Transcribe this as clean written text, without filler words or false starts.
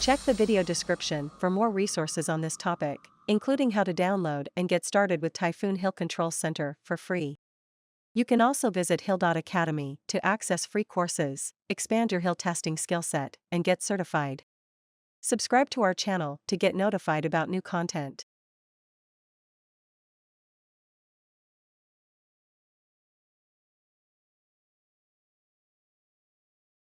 Check the video description for more resources on this topic, including how to download and get started with Typhoon HIL Control Center for free. You can also visit HIL Academy to access free courses, expand your HIL testing skill set, and get certified. Subscribe to our channel to get notified about new content.